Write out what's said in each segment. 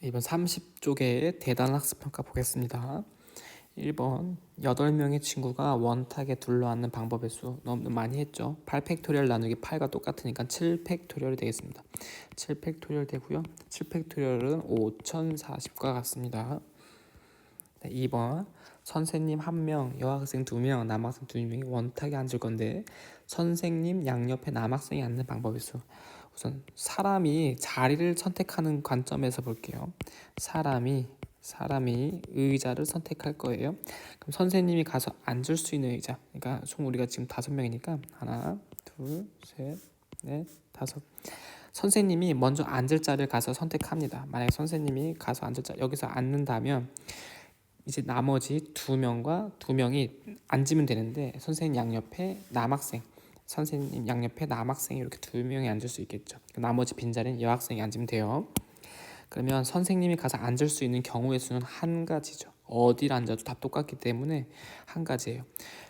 이번 30쪽의 대단 학습평가 보겠습니다. 1번 8명의 친구가 원탁에 둘러앉는 방법의 수 너무 많이 했죠. 8팩토리얼 나누기 8과 똑같으니까 7팩토리얼이 되겠습니다. 7팩토리얼 되고요. 7팩토리얼은 5040과 같습니다. 2번 선생님 1명, 여학생 2명, 남학생 2명이 원탁에 앉을 건데 선생님 양옆에 남학생이 앉는 방법의 수. 우선 사람이 자리를 선택하는 관점에서 볼게요. 사람이 의자를 선택할 거예요. 그럼 선생님이 가서 앉을 수 있는 의자. 그러니까 총 우리가 지금 5명이니까 하나, 둘, 셋, 넷, 다섯. 선생님이 먼저 앉을 자리를 가서 선택합니다. 만약에 선생님이 가서 앉을 자 여기서 앉는다면 이제 나머지 2명이 앉으면 되는데 선생님 양옆에 남학생이 이렇게 2명이 앉을 수 있겠죠. 나머지 빈자리는 여학생이 앉으면 돼요. 그러면 선생님이 가서 앉을 수 있는 경우의 수는 한 가지죠. 어디를 앉아도 다 똑같기 때문에 한 가지예요.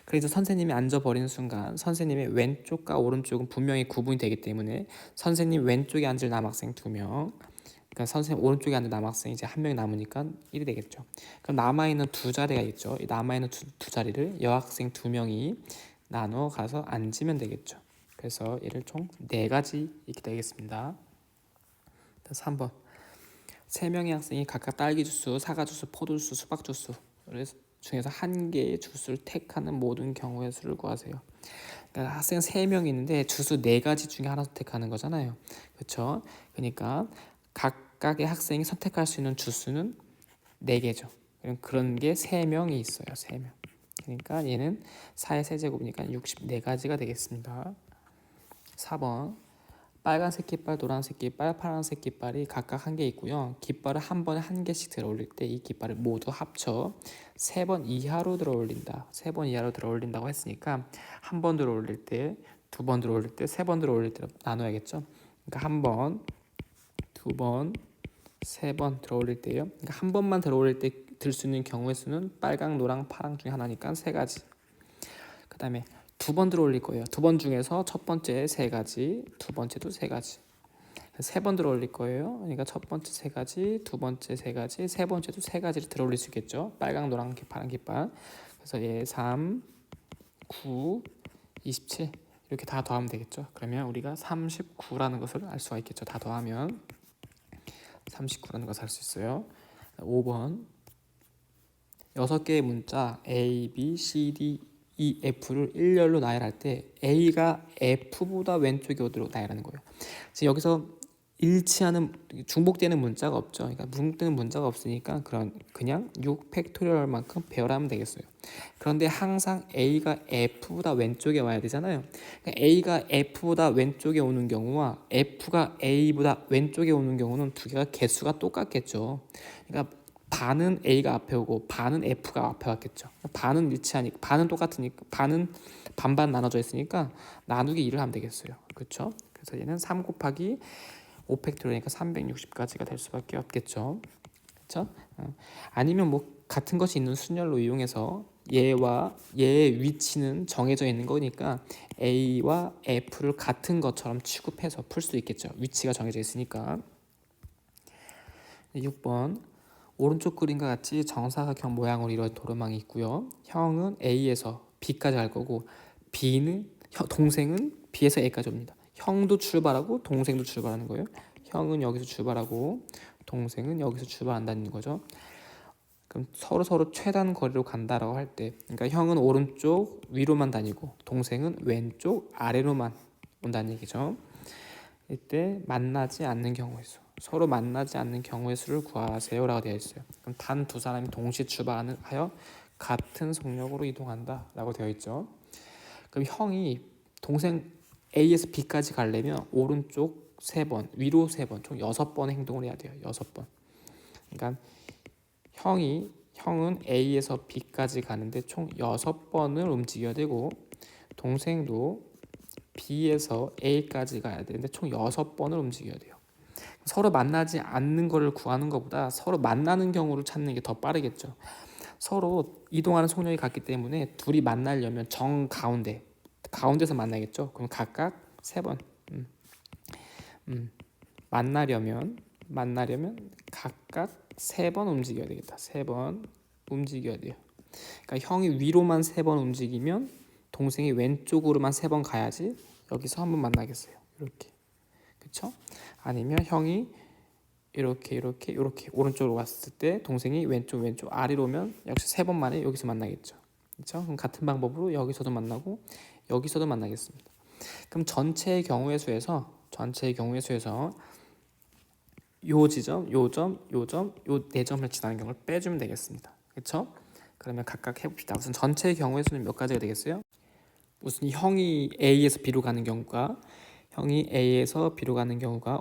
그래서 선생님이 앉아버리는 순간 선생님의 왼쪽과 오른쪽은 분명히 구분이 되기 때문에 선생님 왼쪽에 앉을 남학생 2명, 그러니까 선생님 오른쪽에 앉는 남학생이 이제 1명이 남으니까 1이 되겠죠. 그럼 남아있는 두 자리가 있죠. 이 남아있는 두 자리를 여학생 2명이 나눠 가서 앉으면 되겠죠. 그래서 얘를 총 4가지 이렇게 되겠습니다. 3번 3명의 학생이 각각 딸기 주스, 사과 주스, 포도 주스, 수박 주스 중에서 한 개의 주스를 택하는 모든 경우의 수를 구하세요. 그러니까 학생 3명이 있는데 주스 4가지 중에 하나 선택하는 거잖아요. 그렇죠? 그러니까 각각의 학생이 선택할 수 있는 주스는 4개죠. 그런 게 3명이 있어요. 3명. 그러니까 얘는 4의 세제곱이니까 64가지가 되겠습니다. 4번 빨간색 깃발, 노란색 깃발, 파란색 깃발이 각각 한 개 있고요. 깃발을 한 번에 한 개씩 들어 올릴 때 이 깃발을 모두 합쳐 3번 이하로 들어 올린다. 3번 이하로 들어 올린다고 했으니까 한 번 들어 올릴 때, 2번 들어 올릴 때, 3번 들어 올릴 때 나눠야겠죠. 그러니까 한 번, 2번, 3번 들어 올릴 때요. 그러니까 한 번만 들어 올릴 때 들 수 있는 경우의 수는 빨강, 노랑, 파랑 중에 하나니까 3가지. 그 다음에 2번 들어 올릴 거예요. 2번 중에서 첫 번째 3가지, 두 번째도 3가지. 3번 들어 올릴 거예요. 그러니까 첫 번째 3가지, 두 번째 3가지, 세 번째도 3가지를 들어 올릴 수 있겠죠. 빨강, 노랑, 파란 깃발. 그래서 얘 3, 9, 27 이렇게 다 더하면 되겠죠. 그러면 우리가 39라는 것을 알 수가 있겠죠. 다 더하면 39라는 것을 알 수 있어요. 5번 6개의 문자 A, B, C, D, E, F를 일렬로 나열할 때 A가 F보다 왼쪽이 어디로 나열하는 거예요. 지금 여기서 일치하는 중복되는 문자가 없죠. 그러니까 중복되는 문자가 없으니까 그냥 6팩토리얼만큼 배열하면 되겠어요. 그런데 항상 A가 F보다 왼쪽에 와야 되잖아요. 그러니까 A가 F보다 왼쪽에 오는 경우와 F가 A보다 왼쪽에 오는 경우는 두 개가 개수가 똑같겠죠. 그러니까 반은 A가 앞에 오고 반은 F가 앞에 왔겠죠. 반은 일치하니까 반은 똑같으니까 반은 반반 나눠져 있으니까 나누기 2를 하면 되겠어요. 그렇죠? 그래서 얘는 3 곱하기 5팩토리니까 360까지가 될 수밖에 없겠죠. 그렇죠? 아니면 뭐 같은 것이 있는 순열로 이용해서 얘와 얘의 위치는 정해져 있는 거니까 A와 F를 같은 것처럼 취급해서 풀 수 있겠죠. 위치가 정해져 있으니까. 6번 오른쪽 그림과 같이 정사각형 모양으로 이루어진 도로망이 있고요. 형은 A에서 B까지 갈 거고 동생은 B에서 A까지 옵니다. 형도 출발하고 동생도 출발하는 거예요. 형은 여기서 출발하고 동생은 여기서 출발한다는 거죠. 그럼 서로 최단 거리로 간다라고 할 때, 그러니까 형은 오른쪽 위로만 다니고 동생은 왼쪽 아래로만 온다는 얘기죠. 이때 만나지 않는 경우의 수, 서로 만나지 않는 경우의 수를 구하세요라고 되어 있어요. 그럼 단 두 사람이 동시에 출발하여 같은 속력으로 이동한다라고 되어 있죠. 그럼 형이 동생 A에서 B까지 가려면 오른쪽 3번, 위로 3번, 총 6번의 행동을 해야 돼요. 6번. 그러니까 형은 A에서 B까지 가는데 총 6번을 움직여야 되고 동생도 B에서 A까지 가야 되는데 총 6번을 움직여야 돼요. 서로 만나지 않는 것을 구하는 것보다 서로 만나는 경우를 찾는 게 더 빠르겠죠. 서로 이동하는 속력이 같기 때문에 둘이 만나려면 가운데서 만나겠죠. 그럼 각각 3번 만나려면 각각 3번 움직여야 되겠다. 3번 움직여야 돼요. 그러니까 형이 위로만 3번 움직이면 동생이 왼쪽으로만 3번 가야지 여기서 한번 만나겠어요. 이렇게. 그쵸? 아니면 형이 이렇게 오른쪽으로 왔을 때 동생이 왼쪽 아래로 오면 역시 3번 만에 여기서 만나겠죠. 그렇죠? 그럼 같은 방법으로 여기서도 만나고 여기서도 만나겠습니다. 그럼 전체의 경우의 수에서 요 지점, 요 점, 요 4점을 지나는 경우를 빼주면 되겠습니다. 그렇죠? 그러면 각각 해봅시다. 우선 전체의 경우의 수는 몇 가지가 되겠어요? 우선 형이 A에서 B로 가는 경우가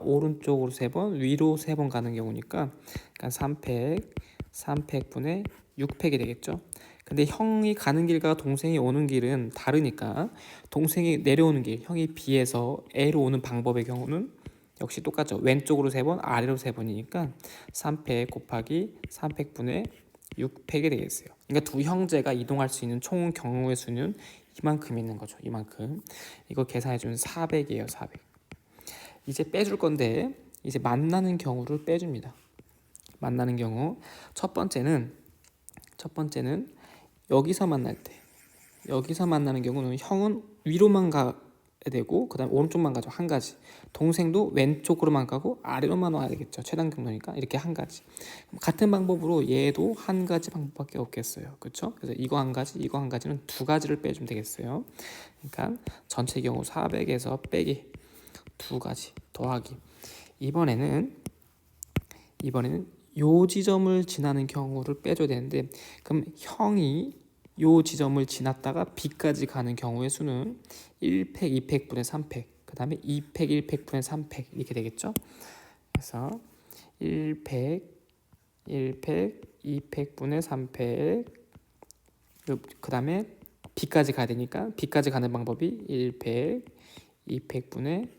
오른쪽으로 3번, 위로 3번 가는 경우니까 그러니까 3팩분의 6팩이 되겠죠. 근데 형이 가는 길과 동생이 오는 길은 다르니까 동생이 내려오는 길, 형이 B에서 A로 오는 방법의 경우는 역시 똑같죠. 왼쪽으로 3번, 아래로 3번이니까 3팩 곱하기 3팩분의 6팩이 되겠어요. 그러니까 두 형제가 이동할 수 있는 총 경우의 수는 이만큼 있는 거죠. 이만큼. 이거 계산해주면 400이에요. 400. 이제 빼줄 건데 이제 만나는 경우를 빼줍니다. 만나는 경우 첫 번째는 여기서 만나는 경우는 형은 위로만 가야 되고 그 다음에 오른쪽만 가죠. 한 가지. 동생도 왼쪽으로만 가고 아래로만 와야 되겠죠. 최단 경로니까 이렇게 한 가지. 같은 방법으로 얘도 한 가지 방법밖에 없겠어요. 그렇죠? 그래서 이거 한 가지는 2가지를 빼주면 되겠어요. 그러니까 전체 경우 400에서 빼기 2가지 더하기. 이번에는 요 지점을 지나는 경우를 빼줘야 되는데 그럼 형이 요 지점을 지났다가 B까지 가는 경우의 수는 1팩, 2팩분의 3팩 그 다음에 2팩, 1팩분의 3팩 이렇게 되겠죠. 그래서 1팩, 2팩분의 3팩 그 다음에 B까지 가야 되니까 B까지 가는 방법이 1팩, 2팩분의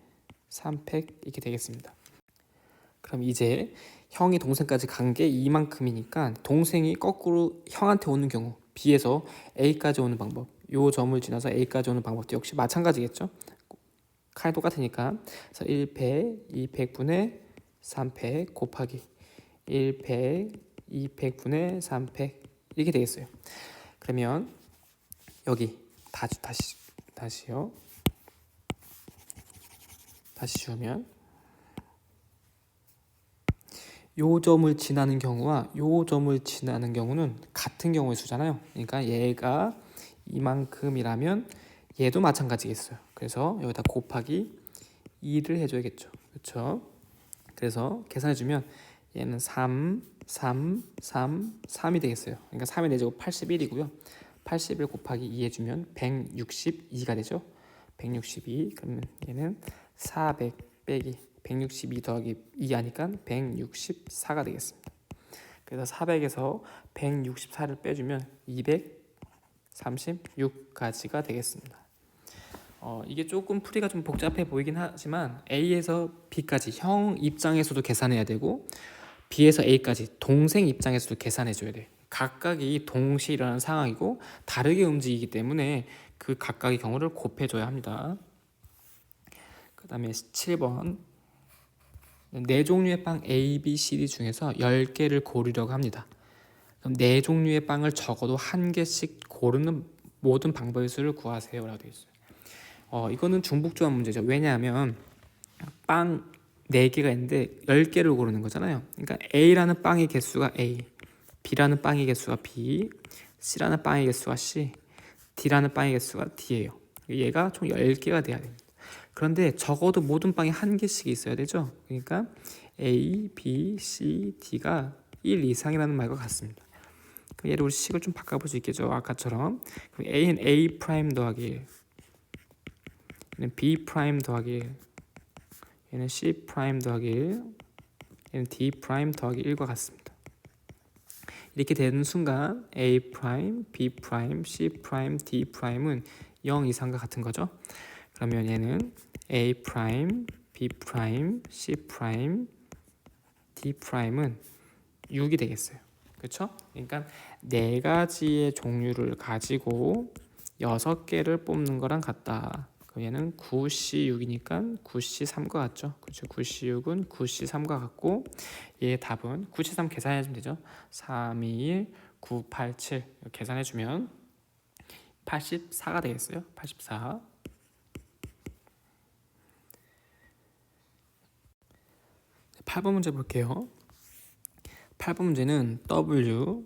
3팩 이렇게 되겠습니다. 그럼 이제 형이 동생까지 간 게 이만큼이니까 동생이 거꾸로 형한테 오는 경우 B에서 A까지 오는 방법 요 점을 지나서 A까지 오는 방법도 역시 마찬가지겠죠. 칼 똑같으니까 그래서 1팩 2팩분의 3팩 곱하기 1팩 2팩분의 3팩 이렇게 되겠어요. 그러면 여기 다시요. 다시 지우면 요 점을 지나는 경우와 요 점을 지나는 경우는 같은 경우의 수잖아요. 그러니까 얘가 이만큼이라면 얘도 마찬가지겠어요. 그래서 여기다 곱하기 2를 해줘야겠죠. 그렇죠? 그래서 계산해주면 얘는 3이 되겠어요. 그러니까 3의 4제곱 81이고요. 81 곱하기 2 해주면 162가 되죠. 162 그러면 얘는 400 빼기 162 더하기 2 하니까 164가 되겠습니다. 그래서 400에서 164를 빼주면 236가지가 되겠습니다. 이게 조금 풀이가 좀 복잡해 보이긴 하지만 A에서 B까지 형 입장에서도 계산해야 되고 B에서 A까지 동생 입장에서도 계산해 줘야 돼. 각각이 동시에 일어나는 상황이고 다르게 움직이기 때문에 그 각각의 경우를 곱해줘야 합니다. 그 다음에 7번 4종류의 빵 A, B, C, D 중에서 10개를 고르려고 합니다. 그럼 4종류의 빵을 적어도 1개씩 고르는 모든 방법의 수를 구하세요 라고 되어 있어요. 이거는 중복조합 문제죠. 왜냐하면 빵 4개가 있는데 10개를 고르는 거잖아요. 그러니까 A라는 빵의 개수가 A, B라는 빵의 개수가 B, C라는 빵의 개수가 C, D라는 빵의 개수가 D예요. 얘가 총 10개가 돼야 됩니다. 그런데 적어도 모든 빵이 1개씩 있어야 되죠. 그러니까 A, B, C, D가 1 이상이라는 말과 같습니다. 얘를 우리 식을 좀 바꿔볼 수 있겠죠. 아까처럼 A는 A 프라임 더하기 1, 얘는 B 프라임 더하기 1, 얘는 C 프라임 더하기 1, 얘는 D 프라임 더하기 1과 같습니다. 이렇게 되는 순간 A 프라임, B 프라임, C 프라임, D 프라임은 0 이상과 같은 거죠. 그러면 얘는 A 프라임, B 프라임, C 프라임, D 프라임은 6이 되겠어요. 그렇죠? 그러니까 4가지의 종류를 가지고 6개를 뽑는 거랑 같다. 그럼 얘는 9C6이니까 9C3과 같죠. 그렇죠. 9C6은 9C3과 같고 얘의 답은 9C3 계산해주면 되죠. 3, 2, 1, 9, 8, 7 계산해주면 84가 되겠어요. 84. 8번 문제 볼게요. 8번 문제는 W,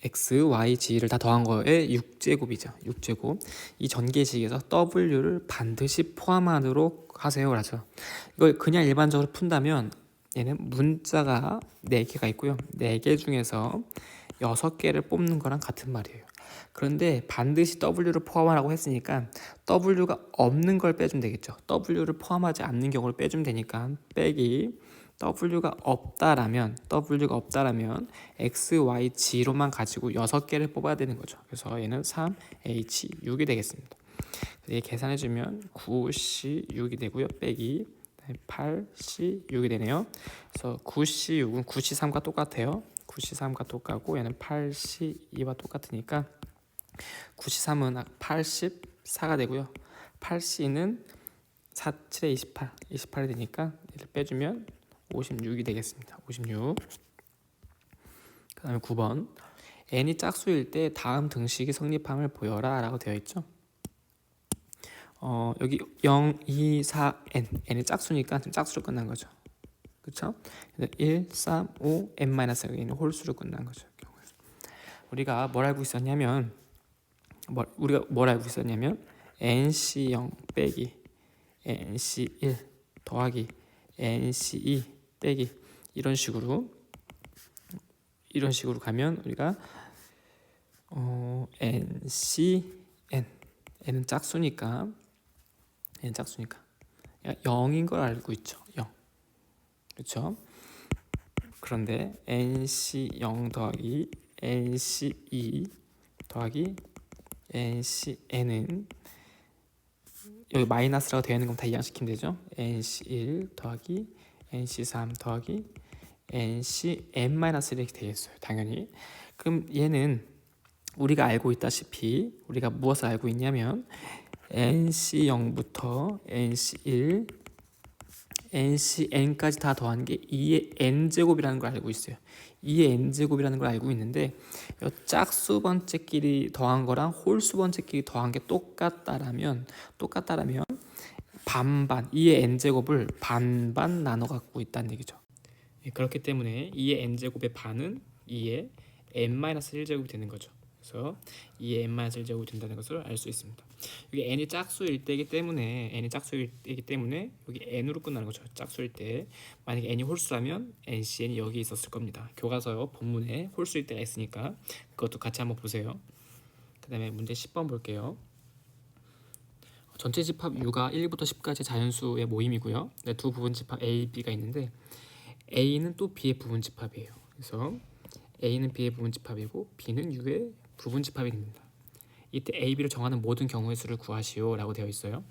X, Y, G를 다 더한 거에 6제곱이죠. 6제곱. 이 전개식에서 W를 반드시 포함하도록 하세요. 그렇죠. 이걸 그냥 일반적으로 푼다면 얘는 문자가 4개가 있고요. 4개 중에서 6개를 뽑는 거랑 같은 말이에요. 그런데 반드시 W를 포함하라고 했으니까 W가 없는 걸 빼주면 되겠죠. W를 포함하지 않는 경우를 빼주면 되니까 빼기 W가 없다라면 X, Y, G로만 가지고 6개를 뽑아야 되는 거죠. 그래서 얘는 3, H, 6이 되겠습니다. 얘 계산해주면 9C6이 되고요. 빼기 8C6이 되네요. 그래서 9C6은 9C3과 똑같아요. 9C3과 똑같고 얘는 8C2와 똑같으니까 9C3은 84가 되고요. 8C는 4, 7에 28, 28이 되니까 얘를 빼주면 56이 되겠습니다. 56. 그 다음에 9번 n이 짝수일 때 다음 등식이 성립함을 보여라 라고 되어 있죠. 여기 0, 2, 4, n이 짝수니까 지금 짝수로 끝난 거죠. 그렇죠? 1, 3, 5, n-1는 홀수로 끝난 거죠. 우리가 뭘 알고 있었냐면 nc0 빼기 nc1 더하기 nc2 빼기 이런 식으로 가면 우리가 n은 짝수니까 0인 걸 알고 있죠. 0. 그렇죠? 그런데 nc0 더하기 nc2 더하기 ncn은 여기 마이너스라고 되어 있는 건 다 이항시키면 되죠. nc1 더하기 nc3 더하기 nc-n-1 이렇게 되어 있어요. 당연히. 그럼 얘는 우리가 알고 있다시피 우리가 무엇을 알고 있냐면 nc0부터 nc1, ncn까지 다 더한 게 2의 n제곱이라는 걸 알고 있어요. 2의 n제곱이라는 걸 알고 있는데 이 짝수 번째끼리 더한 거랑 홀수 번째끼리 더한 게 똑같다라면 반반 2의 n제곱을 반반 나눠 갖고 있다는 얘기죠. 그렇기 때문에 2의 n제곱의 반은 2의 n-1제곱이 되는 거죠. 그래서 2의 n-1제곱이 된다는 것을 알 수 있습니다. 여기 n이 짝수일 때이기 때문에 여기 n으로 끝나는 거죠. 짝수일 때 만약에 n이 홀수라면 ncn이 여기 있었을 겁니다. 교과서 본문에 홀수일 때가 있으니까 그것도 같이 한번 보세요. 그 다음에 문제 10번 볼게요. 전체 집합 U가 1부터 10까지 자연수의 모임이고요. 두 부분 집합 A, B가 있는데 A는 또 B의 부분 집합이에요. 그래서 A는 B의 부분 집합이고 B는 U의 부분 집합이 됩니다. 이때 A, B를 정하는 모든 경우의 수를 구하시오 라고 되어 있어요.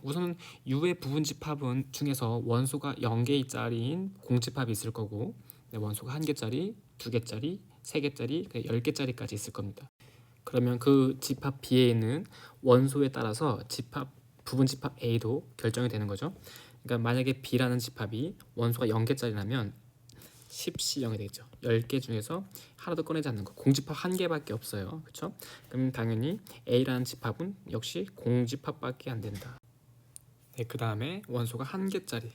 우선은 U의 부분 집합은 중에서 원소가 0개짜리인 공집합이 있을 거고 원소가 1개짜리, 2개짜리, 3개짜리, 10개짜리까지 있을 겁니다. 그러면 그 집합 B에 있는 원소에 따라서 부분 집합 A도 결정이 되는 거죠. 그러니까 만약에 B라는 집합이 원소가 0개짜리라면 10C0이 되겠죠. 10개 중에서 하나도 꺼내지 않는 거. 공집합 1개밖에 없어요. 그렇죠? 그럼 당연히 A라는 집합은 역시 공집합밖에 안 된다. 네, 그 다음에 원소가 1개짜리.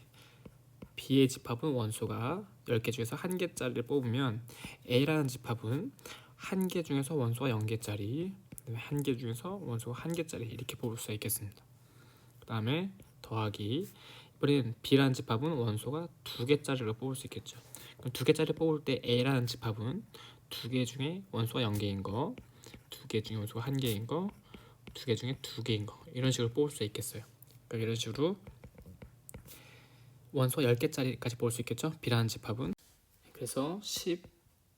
B의 집합은 원소가 10개 중에서 1개짜리를 뽑으면 A라는 집합은 1개 중에서 원소가 0개짜리, 1개 중에서 원소가 1개짜리 이렇게 뽑을 수 있겠습니다. 그 다음에 더하기 이번엔 B라는 집합은 원소가 2개짜리를 뽑을 수 있겠죠. 그럼 2개짜리 뽑을 때 A라는 집합은 2개 중에 원소가 0개인 거, 2개 중에 원소가 1개인 거, 2개 중에 2개인 거 이런 식으로 뽑을 수 있겠어요. 그러니까 이런 식으로 원소가 10개짜리까지 뽑을 수 있겠죠. B라는 집합은. 그래서 10,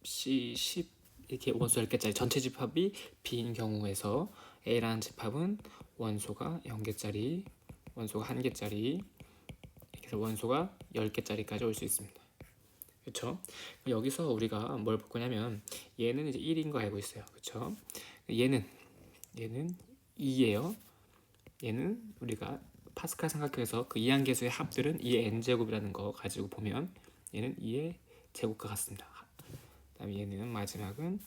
C, 10 이렇게 원소 10개짜리 전체 집합이 B인 경우에서 A라는 집합은 원소가 0개짜리, 원소가 1개짜리 이렇게 해서 원소가 10개짜리까지 올 수 있습니다. 그렇죠? 여기서 우리가 뭘 볼 거냐면 얘는 이제 1인 거 알고 있어요. 그렇죠? 얘는 2예요. 얘는 우리가 파스칼 삼각형에서 그 이항계수의 합들은 2의 n제곱이라는 거 가지고 보면 얘는 2의 제곱과 같습니다. 그다음에 얘는 마지막은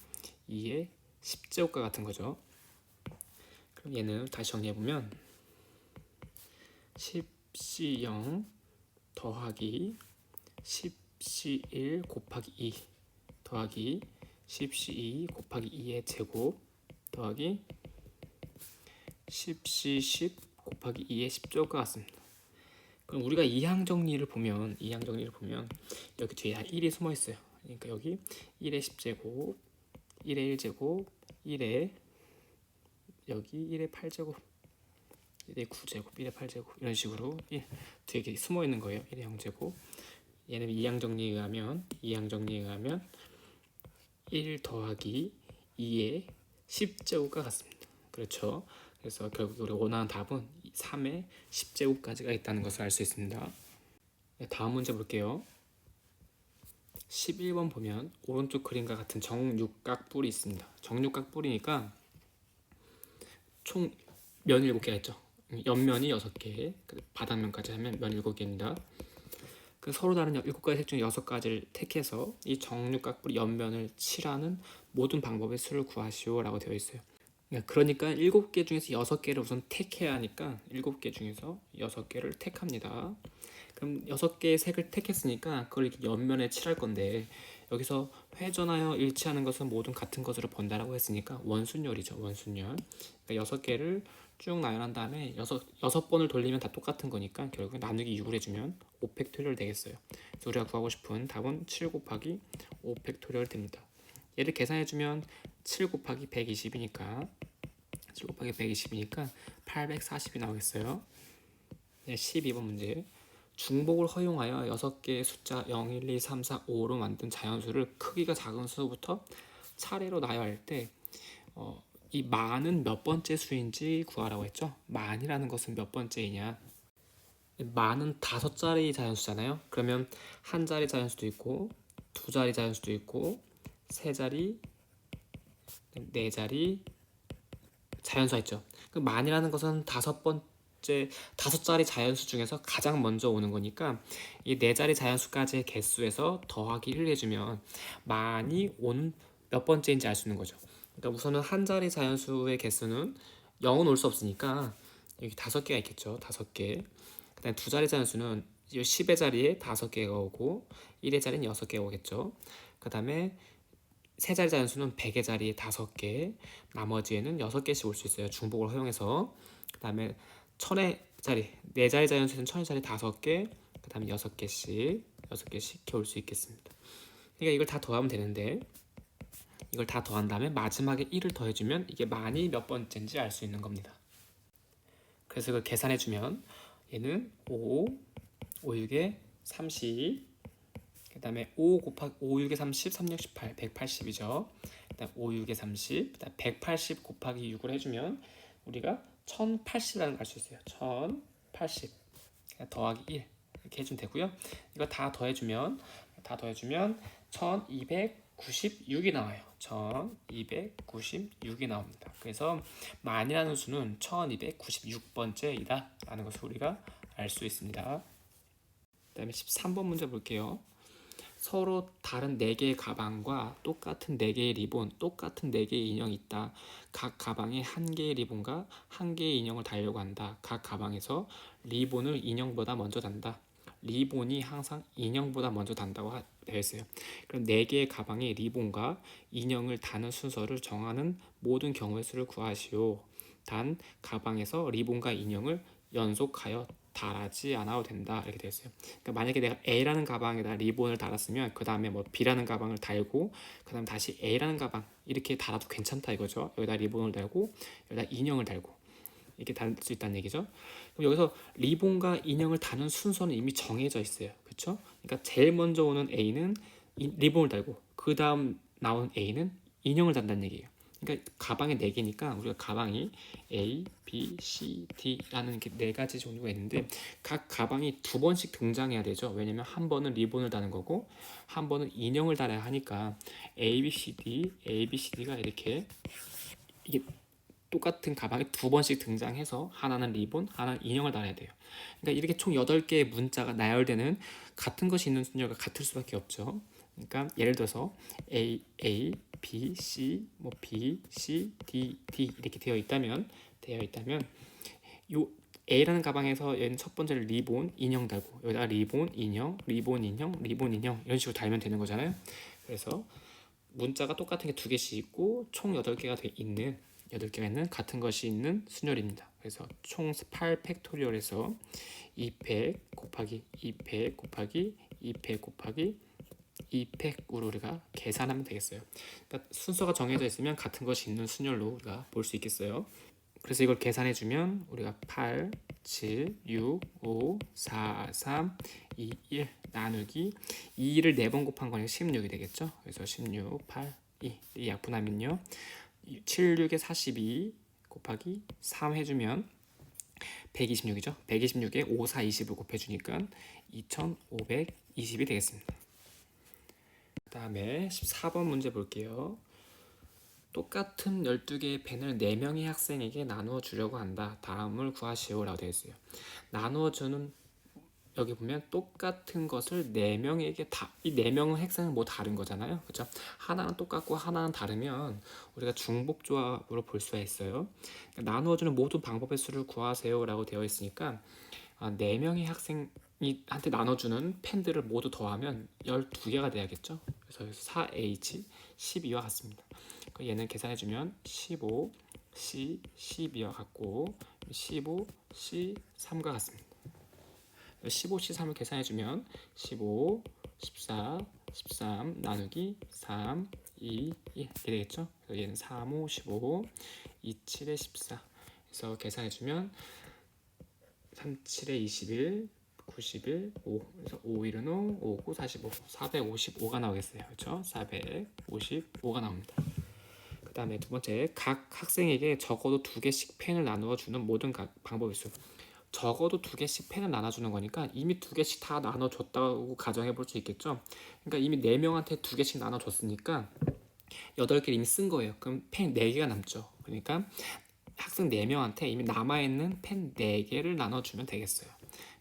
2의 10제곱과 같은 거죠. 그럼 얘는 다시 정리해보면 10C0 더하기 10C1 곱하기 2 더하기 10C2 곱하기 2의 제곱 더하기 10C10 곱하기 2의 10제곱과 같습니다. 그럼 우리가 이항 정리를 보면 여기 뒤에 1이 숨어 있어요. 그러니까 여기 1의 10제곱, 1의 1제곱, 1의 여기 1의 8제곱, 1의 9제곱, 1의 8제곱 이런 식으로 뒤에 숨어 있는 거예요. 1의 0제곱. 얘는 이항 정리에 의하면 1 더하기 2의 10제곱과 같습니다. 그렇죠? 그래서 결국 우리 원하는 답은 3의 10제곱까지가 있다는 것을 알 수 있습니다. 네, 다음 문제 볼게요. 11번 보면 오른쪽 그림과 같은 정육각뿔이 있습니다. 정육각뿔이니까 총 면 7개가 있죠. 옆면이 6개, 바닥면까지 하면 면 7개입니다. 그 서로 다른 7가지 색 중 6가지를 택해서 이 정육각뿔 옆면을 칠하는 모든 방법의 수를 구하시오 라고 되어 있어요. 그러니까 7개 중에서 6개를 우선 택해야 하니까 7개 중에서 6개를 택합니다. 그럼 6개의 색을 택했으니까 그걸 이렇게 옆면에 칠할 건데 여기서 회전하여 일치하는 것은 모든 같은 것으로 본다라고 했으니까 원순열이죠. 원순열. 그러니까 6개를 쭉 나열한 다음에 6번을 돌리면 다 똑같은 거니까 결국 나누기 6을 해주면 5팩토리얼 되겠어요. 그래서 우리가 구하고 싶은 답은 7 곱하기 5팩토리얼 됩니다. 얘를 계산해주면 7 곱하기 120이니까 840이 나오겠어요. 네, 12번 문제. 중복을 허용하여 6개의 숫자 0, 1, 2, 3, 4, 5로 만든 자연수를 크기가 작은 수부터 차례로 나열할 때 이 만은 몇 번째 수인지 구하라고 했죠. 만이라는 것은 몇 번째이냐. 만은 5자리 자연수잖아요. 그러면 한 자리 자연수도 있고 2자리 자연수도 있고 3자리, 4자리 자연수가 있죠. 그 만이라는 것은 5자리 자연수 중에서 가장 먼저 오는 거니까 이 4자리 자연수까지의 개수에서 더하기 1을 해주면 만이 오는 몇 번째인지 알 수 있는 거죠. 그러니까 우선은 한 자리 자연수의 개수는 0은 올 수 없으니까 여기 5개가 있겠죠. 5개. 그 다음에 2자리 자연수는 10의 자리에 5개가 오고 1의 자리는 6개가 오겠죠. 그 다음에 3자리 자연수는 100의 자리에 5개, 나머지에는 6개씩 올 수 있어요. 중복을 허용해서. 그 다음에 1000의 자리, 4자리 자연수는 1000의 자리 5개, 그 다음에 6개씩 이렇게 올 수 있겠습니다. 그러니까 이걸 다 더하면 되는데 이걸 다 더한 다음에 마지막에 1을 더해주면 이게 만이 몇 번째인지 알 수 있는 겁니다. 그래서 이걸 계산해주면 얘는 5, 6에 30, 그 다음에 5 곱하기 5, 6에 30, 3, 6, 18, 180이죠. 그 다음 5, 6에 30, 그 다음 180 곱하기 6을 해주면 우리가 1080이라는 걸 알 수 있어요. 1080 더하기 1 이렇게 해주면 되고요. 이거 다 더해주면 1296이 나와요. 1296이 나옵니다. 그래서 만이라는 수는 1296번째이다 라는 것을 우리가 알 수 있습니다. 그 다음에 13번 문제 볼게요. 서로 다른 4개의 가방과 똑같은 4개의 리본, 똑같은 4개의 인형이 있다. 각 가방에 1개의 리본과 1개의 인형을 달려고 한다. 각 가방에서 리본을 인형보다 먼저 단다. 리본이 항상 인형보다 먼저 단다고 되어 있어요. 그럼 4개의 가방에 리본과 인형을 다는 순서를 정하는 모든 경우의 수를 구하시오. 단 가방에서 리본과 인형을 연속하여 달하지 않아도 된다 이렇게 되어 있어요. 그러니까 만약에 내가 A라는 가방에다 리본을 달았으면 그 다음에 뭐 B라는 가방을 달고 그 다음 다시 A라는 가방 이렇게 달아도 괜찮다 이거죠. 여기다 리본을 달고 여기다 인형을 달고 이렇게 달 수 있다는 얘기죠. 그럼 여기서 리본과 인형을 다는 순서는 이미 정해져 있어요. 그렇죠? 그러니까 제일 먼저 오는 A는 리본을 달고 그 다음 나오는 A는 인형을 단다는 얘기예요. 그러니까 가방이 4개니까 우리가 가방이 A, B, C, D라는 이렇게 4가지 종류가 있는데 각 가방이 2번씩 등장해야 되죠. 왜냐면 한 번은 리본을 다는 거고 한 번은 인형을 달아야 하니까 A, B, C, D가 이렇게 이게 똑같은 가방에 두 번씩 등장해서 하나는 리본, 하나는 인형을 달아야 돼요. 그러니까 이렇게 총 8개의 문자가 나열되는 같은 것이 있는 순열과 같을 수밖에 없죠. 그러니까 예를 들어서 A, B, C, 뭐 B, C, D, D 이렇게 되어 있다면 요 A라는 가방에서 얘는 첫 번째를 리본, 인형 달고 여기다 리본, 인형, 리본, 인형, 리본, 인형 이런 식으로 달면 되는 거잖아요. 그래서 문자가 똑같은 게 두 개씩 있고 총 8개가 있는 8개가 있는 같은 것이 있는 순열입니다. 그래서 총 8팩토리얼에서 2팩 곱하기 2팩 곱하기 2팩 곱하기 2팩으로 우리가 계산하면 되겠어요. 그러니까 순서가 정해져 있으면 같은 것이 있는 순열로 우리가 볼 수 있겠어요. 그래서 이걸 계산해주면 우리가 8, 7, 6, 5, 4, 3, 2, 1 나누기 2를 4번 곱한 거니까 16이 되겠죠. 그래서 16, 8, 2 이 약분하면요 7, 6에 42 곱하기 3 해주면 126이죠. 126에 5, 4, 20을 곱해주니까 2520이 되겠습니다. 그 다음에 14번 문제 볼게요. 똑같은 12개의 펜을 4명의 학생에게 나누어 주려고 한다. 다음을 구하시오 라고 되어 있어요. 나누어 주는 여기 보면 똑같은 것을 4명에게 이 4명의 학생은 뭐 다른 거잖아요. 그렇죠? 하나는 똑같고 하나는 다르면 우리가 중복 조합으로 볼 수가 있어요. 나누어 주는 모든 방법의 수를 구하세요 라고 되어 있으니까 4명의 학생한테 나눠주는 펜들을 모두 더하면 12개가 돼야겠죠. 그래서 4H 12와 같습니다. 얘는 계산해주면 15, C, 12와 같고 15, C, 3과 같습니다. 15, C, 3을 계산해주면 15, 14, 13 나누기 3, 2, 1 이렇게 되겠죠. 그래서 얘는 3, 5, 15, 2, 7에 14 그래서 계산해주면 3, 7에 21, 91, 5 그래서 5, 1은 5, 5, 9, 45 455가 나오겠어요. 그렇죠? 455가 나옵니다. 그 다음에 두 번째, 각 학생에게 적어도 2개씩 펜을 나누어 주는 모든 방법의 수. 적어도 2개씩 펜을 나눠주는 거니까 이미 2개씩 다 나눠줬다고 가정해 볼 수 있겠죠. 그러니까 이미 4명한테 2개씩 나눠줬으니까 8개를 이미 쓴 거예요. 그럼 펜 4개가 남죠. 그러니까 학생 4명한테 이미 남아있는 펜 4개를 나눠주면 되겠어요.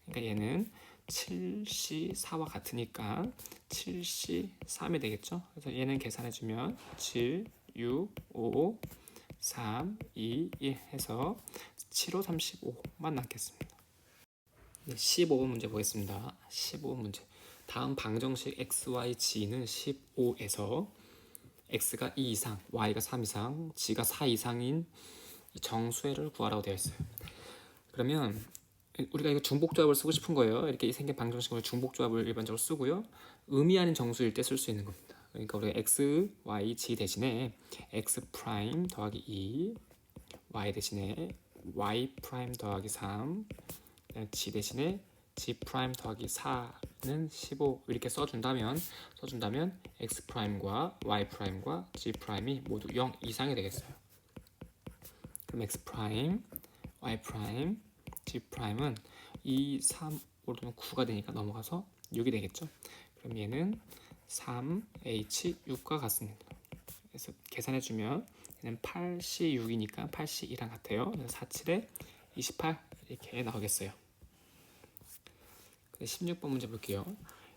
그러니까 얘는 7C4와 같으니까 7C3이 되겠죠. 그래서 얘는 계산해주면 7, 6, 5, 3, 2, 1 해서 7, 5, 35만 남겠습니다. 15번 문제 보겠습니다. 15번 문제. 다음 방정식 XYG는 15에서 X가 2 이상, Y가 3 이상, G가 4 이상인 정수의 구하라고 되어 있어요. 그러면 우리가 이거 중복조합을 쓰고 싶은 거예요. 이렇게 생긴 방정식으로 중복조합을 일반적으로 쓰고요. 의미 아닌 정수일 때 쓸 수 있는 겁니다. 그러니까 우리가 x, y, g 대신에 x 프라임 더하기 2, y 대신에 y 프라임 더하기 3, g 대신에 g 프라임 더하기 4는 15 이렇게 써준다면 x 프라임과 y 프라임과 g 프라임이 모두 0 이상이 되겠어요. 그럼 x 프라임, y 프라임, g 프라임은 2, 3, 5면 9가 되니까 넘어가서 6이 되겠죠. 그럼 얘는 3H 6과 같습니다. 그래서 계산해주면 얘는 8C6이니까 8C2랑 같아요. 4, 7에 28 이렇게 나오겠어요. 16번 문제 볼게요.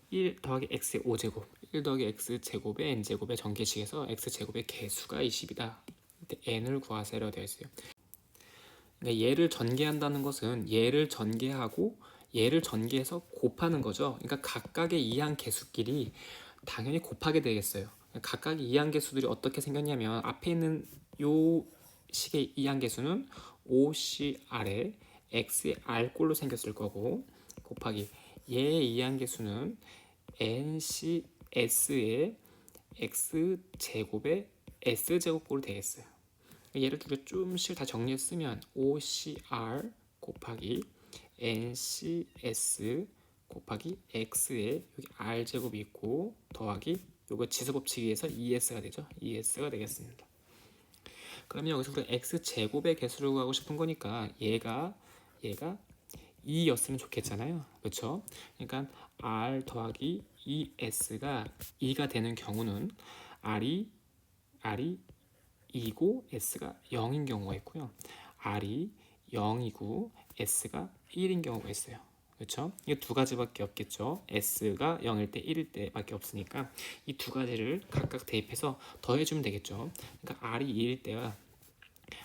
1 더하기 x의 5제곱 1 더하기 x제곱의 n제곱의 전개식에서 x제곱의 개수가 20이다. 이때 n을 구하세요 되어 있어요. 그러니까 얘를 전개한다는 것은 얘를 전개하고 얘를 전개해서 곱하는 거죠. 그러니까 각각의 이항 개수끼리 당연히 곱하게 되겠어요. 각각의 이항 개수들이 어떻게 생겼냐면 앞에 있는 요 식의 이항 개수는 5CR에 X의 R꼴로 생겼을 거고 곱하기 얘의 이항 개수는 NCS의 X제곱의 S제곱꼴로 되겠어요. 얘를 두 개 좀씩 다 정리했으면 OCR 곱하기 NCS 곱하기 X에 여기 R제곱이 있고 더하기 요거 지수법칙에 의해서 ES가 되죠. ES가 되겠습니다. 그러면 여기서 우리가 X제곱의 개수를 구하고 싶은 거니까 얘가 2였으면 좋겠잖아요. 그렇죠? 그러니까 R 더하기 ES가 2가 되는 경우는 R이 2고 s가 0인 경우가 있고요. r이 0이고 s가 1인 경우가 있어요. 그렇죠? 이 두 가지밖에 없겠죠. s가 0일 때 1일 때밖에 없으니까 이 두 가지를 각각 대입해서 더해주면 되겠죠. 그러니까 r이 2일 때와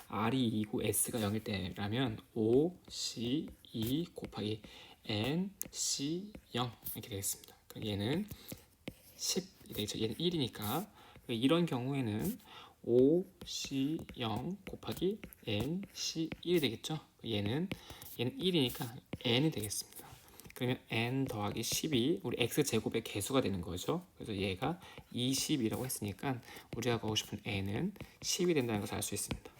r이 2고 s가 0일 때라면 5, c, 2 곱하기 n, c, 0 이렇게 되겠습니다. 얘는 10이 되겠죠. 얘는 1이니까 이런 경우에는 5, c, 0 곱하기 n, c, 1이 되겠죠. 얘는 1이니까 n이 되겠습니다. 그러면 n 더하기 10이 우리 x제곱의 개수가 되는 거죠. 그래서 얘가 20이라고 했으니까 우리가 구하고 싶은 n은 10이 된다는 것을 알 수 있습니다.